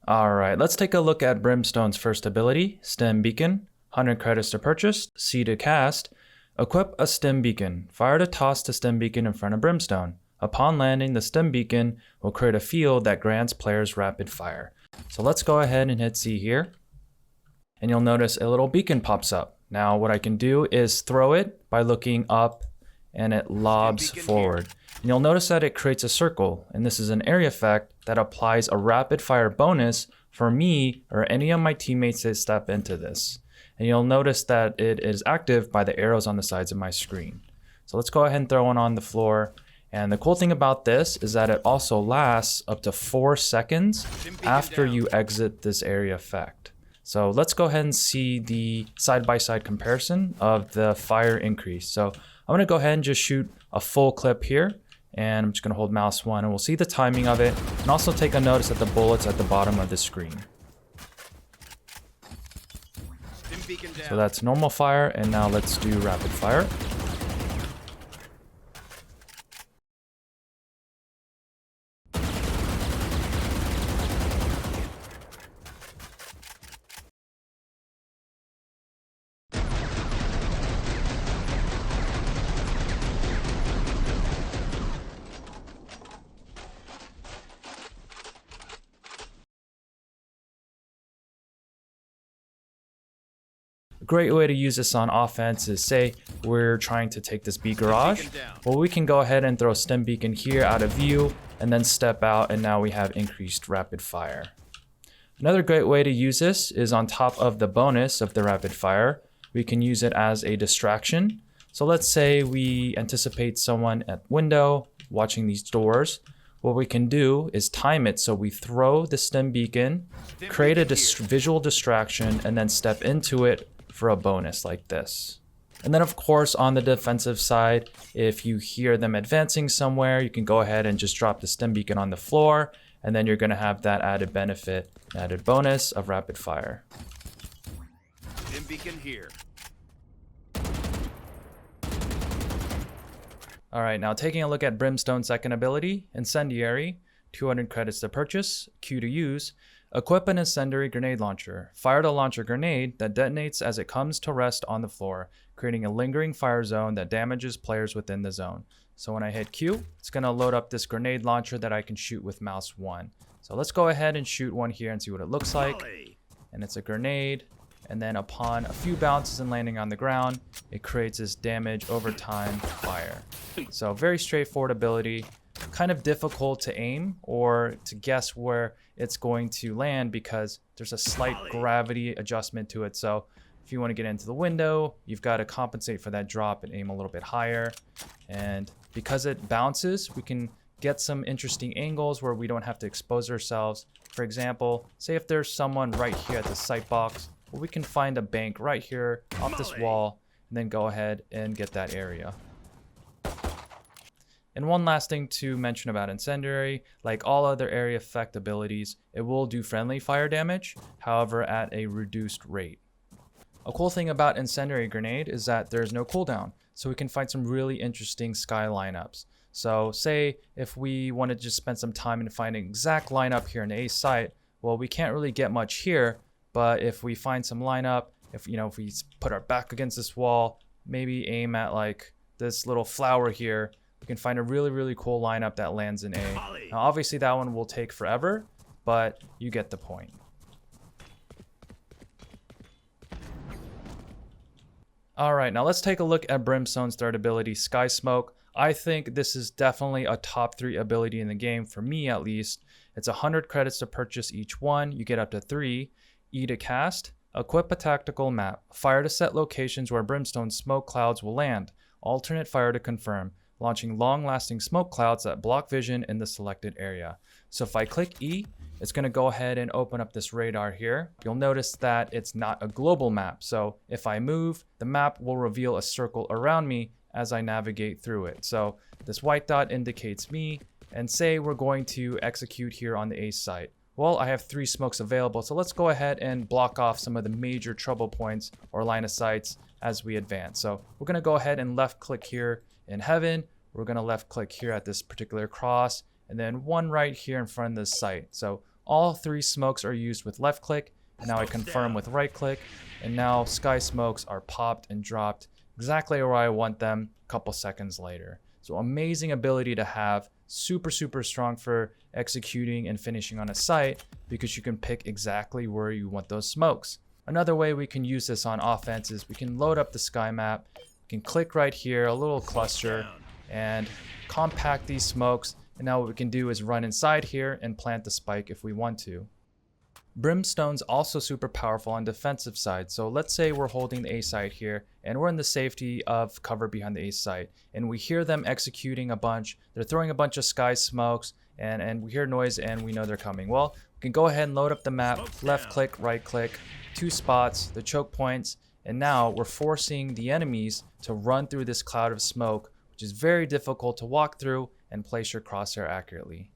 Alright, let's take a look at Brimstone's first ability, Stim Beacon. 100 credits to purchase, C to cast. Equip a Stim Beacon. Fire to toss the Stim Beacon in front of Brimstone. Upon landing, the Stim Beacon will create a field that grants players rapid fire. So let's go ahead and hit C here. And you'll notice a little beacon pops up. Now what I can do is throw it by looking up and it lobs forward. And you'll notice that it creates a circle, and this is an area effect that applies a rapid fire bonus for me or any of my teammates that step into this. And you'll notice that it is active by the arrows on the sides of my screen. So let's go ahead and throw one on the floor. And the cool thing about this is that it also lasts up to 4 seconds after you exit this area effect. So let's go ahead and see the side-by-side comparison of the fire increase. So I'm gonna go ahead and just shoot a full clip here. And I'm just gonna hold mouse 1 and we'll see the timing of it. And also take a notice at the bullets at the bottom of the screen. So that's normal fire, and now let's do rapid fire. A great way to use this on offense is, say we're trying to take this B garage. Well, we can go ahead and throw Stim Beacon here out of view and then step out, and now we have increased rapid fire. Another great way to use this is on top of the bonus of the rapid fire. We can use it as a distraction. So let's say we anticipate someone at window watching these doors. What we can do is time it so we throw the Stim Beacon, create a visual distraction, and then step into it for a bonus like this. And then of course on the defensive side, if you hear them advancing somewhere, you can go ahead and just drop the Stim Beacon on the floor, and then you're going to have that added benefit, added bonus of rapid fire. Stim Beacon here. Alright, now taking a look at Brimstone's second ability, Incendiary. 200 credits to purchase, Q to use. Equip an incendiary grenade launcher. Fire to launch a grenade that detonates as it comes to rest on the floor, creating a lingering fire zone that damages players within the zone. So when I hit Q, it's going to load up this grenade launcher that I can shoot with mouse 1. So let's go ahead and shoot one here and see what it looks like. And it's a grenade. And then upon a few bounces and landing on the ground, it creates this damage over time fire. So very straightforward ability. Kind of difficult to aim or to guess where it's going to land because there's a slight gravity adjustment to it. So if you want to get into the window, you've got to compensate for that drop and aim a little bit higher. And because it bounces, we can get some interesting angles where we don't have to expose ourselves. For example, say if there's someone right here at the sight box, well, we can find a bank right here off this wall and then go ahead and get that area. And one last thing to mention about Incendiary, like all other area effect abilities, it will do friendly fire damage, however at a reduced rate. A cool thing about Incendiary Grenade is that there's no cooldown, so we can find some really interesting sky lineups. So say if we want to just spend some time and find an exact lineup here in the A site, well, we can't really get much here, but if we find some lineup, if we put our back against this wall, maybe aim at like this little flower here, we can find a really cool lineup that lands in A. Now obviously that one will take forever, but you get the point. Alright, now let's take a look at Brimstone's third ability, Sky Smoke. I think this is definitely a top 3 ability in the game, for me at least. It's 100 credits to purchase each one, you get up to 3. E to cast, equip a tactical map. Fire to set locations where Brimstone smoke clouds will land. Alternate fire to confirm, launching long-lasting smoke clouds that block vision in the selected area. So if I click E, it's going to go ahead and open up this radar here. You'll notice that it's not a global map. So if I move, the map will reveal a circle around me as I navigate through it. So this white dot indicates me, and say we're going to execute here on the A site. Well, I have 3 smokes available, so let's go ahead and block off some of the major trouble points or line of sights as we advance. So we're going to go ahead and left click here in heaven. We're going to left click here at this particular cross, and then one right here in front of this site. So all 3 smokes are used with left click, and now I confirm with right click, and now sky smokes are popped and dropped exactly where I want them a couple seconds later. So amazing ability to have, super strong for executing and finishing on a site because you can pick exactly where you want those smokes. Another way we can use this on offense is we can load up the sky map, we can click right here, a little cluster, and compact these smokes, and now what we can do is run inside here and plant the spike if we want to. Brimstone's also super powerful on defensive side. So let's say we're holding the A site here and we're in the safety of cover behind the A site and we hear them executing a bunch. They're throwing a bunch of sky smokes and we hear noise and we know they're coming. Well, we can go ahead and load up the map, left click, right click, 2 spots, the choke points, and now we're forcing the enemies to run through this cloud of smoke, which is very difficult to walk through and place your crosshair accurately.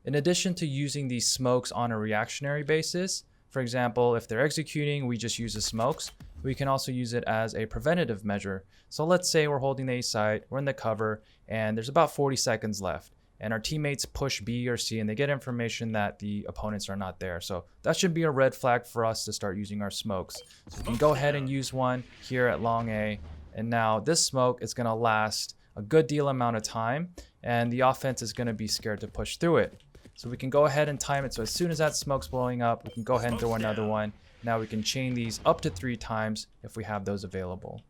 In addition to using these smokes on a reactionary basis, for example, if they're executing, we just use the smokes. We can also use it as a preventative measure. So let's say we're holding the A site, we're in the cover, and there's about 40 seconds left. And our teammates push B or C and they get information that the opponents are not there. So that should be a red flag for us to start using our smokes. So we can go ahead and use one here at long A. And now this smoke is gonna last a good deal amount of time and the offense is gonna be scared to push through it. So we can go ahead and time it. So as soon as that smoke's blowing up, we can go ahead and throw another one. Now we can chain these up to 3 times if we have those available.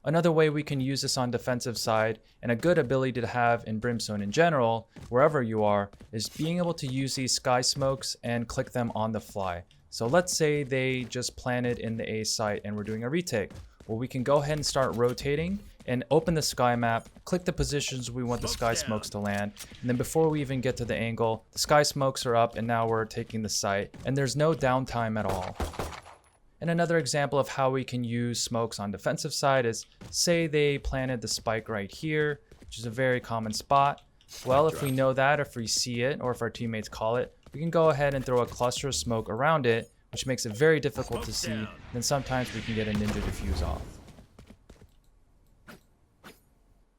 Another way we can use this on defensive side, and a good ability to have in Brimstone in general, wherever you are, is being able to use these sky smokes and click them on the fly. So let's say they just planted in the A site and we're doing a retake. Well, we can go ahead and start rotating and open the sky map, click the positions we want the sky smokes to land, and then before we even get to the angle, the sky smokes are up and now we're taking the site, and there's no downtime at all. And another example of how we can use smokes on defensive side is, say they planted the spike right here, which is a very common spot. Well, if we know that, if we see it, or if our teammates call it, we can go ahead and throw a cluster of smoke around it, which makes it very difficult to see. Then sometimes we can get a ninja diffuse off.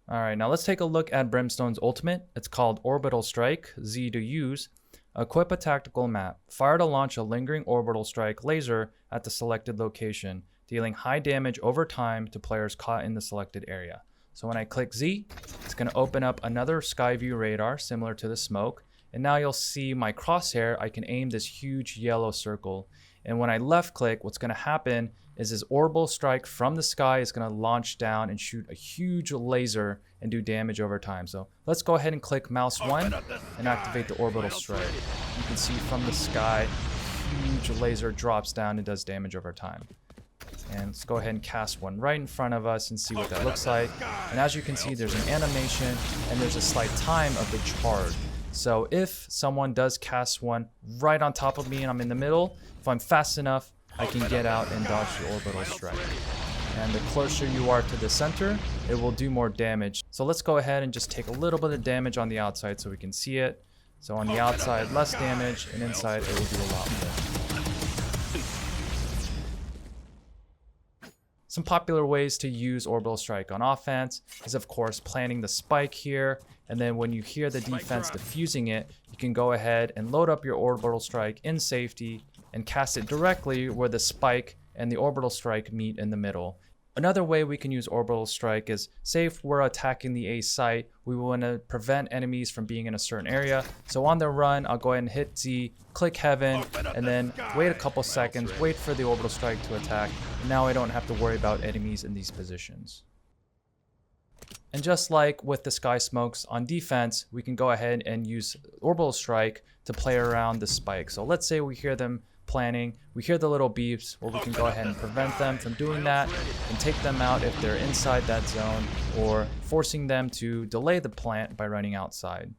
Alright, now let's take a look at Brimstone's ultimate. It's called Orbital Strike, Z to use. Equip a tactical map. Fire to launch a lingering orbital strike laser at the selected location, dealing high damage over time to players caught in the selected area. So when I click Z, it's going to open up another Skyview radar similar to the smoke. And now you'll see my crosshair, I can aim this huge yellow circle. And when I left click, what's going to happen is this orbital strike from the sky is going to launch down and shoot a huge laser and do damage over time. So let's go ahead and click mouse 1 and activate the orbital strike. You can see from the sky, huge laser drops down and does damage over time. And let's go ahead and cast one right in front of us and see what that looks like. And as you can see, there's an animation and there's a slight time of the charge. So if someone does cast one right on top of me and I'm in the middle, if I'm fast enough, I can get out and dodge the orbital strike. And the closer you are to the center, it will do more damage. So let's go ahead and just take a little bit of damage on the outside so we can see it. So on the outside, less damage, and inside it will do a lot more. Some popular ways to use Orbital Strike on offense is of course planting the spike here, and then when you hear the defense defusing it, you can go ahead and load up your Orbital Strike in safety and cast it directly where the spike and the Orbital Strike meet in the middle. Another way we can use Orbital Strike is, say if we're attacking the A site, we want to prevent enemies from being in a certain area. So on the run, I'll go ahead and hit Z, click heaven, and then wait a couple seconds, wait for the Orbital Strike to attack. And now I don't have to worry about enemies in these positions. And just like with the Sky Smokes on defense, we can go ahead and use Orbital Strike to play around the spike. So let's say we hear them planning, we hear the little beeps, where we can go ahead and prevent them from doing that and take them out if they're inside that zone, or forcing them to delay the plant by running outside.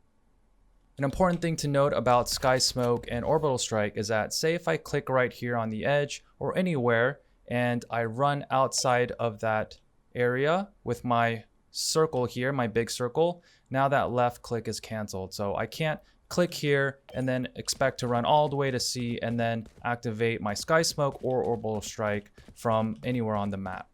An important thing to note about Sky Smoke and Orbital Strike is that, say if I click right here on the edge or anywhere and I run outside of that area with my circle here, my big circle, now that left click is canceled. So I can't click here and then expect to run all the way to C and then activate my Sky Smoke or Orbital Strike from anywhere on the map.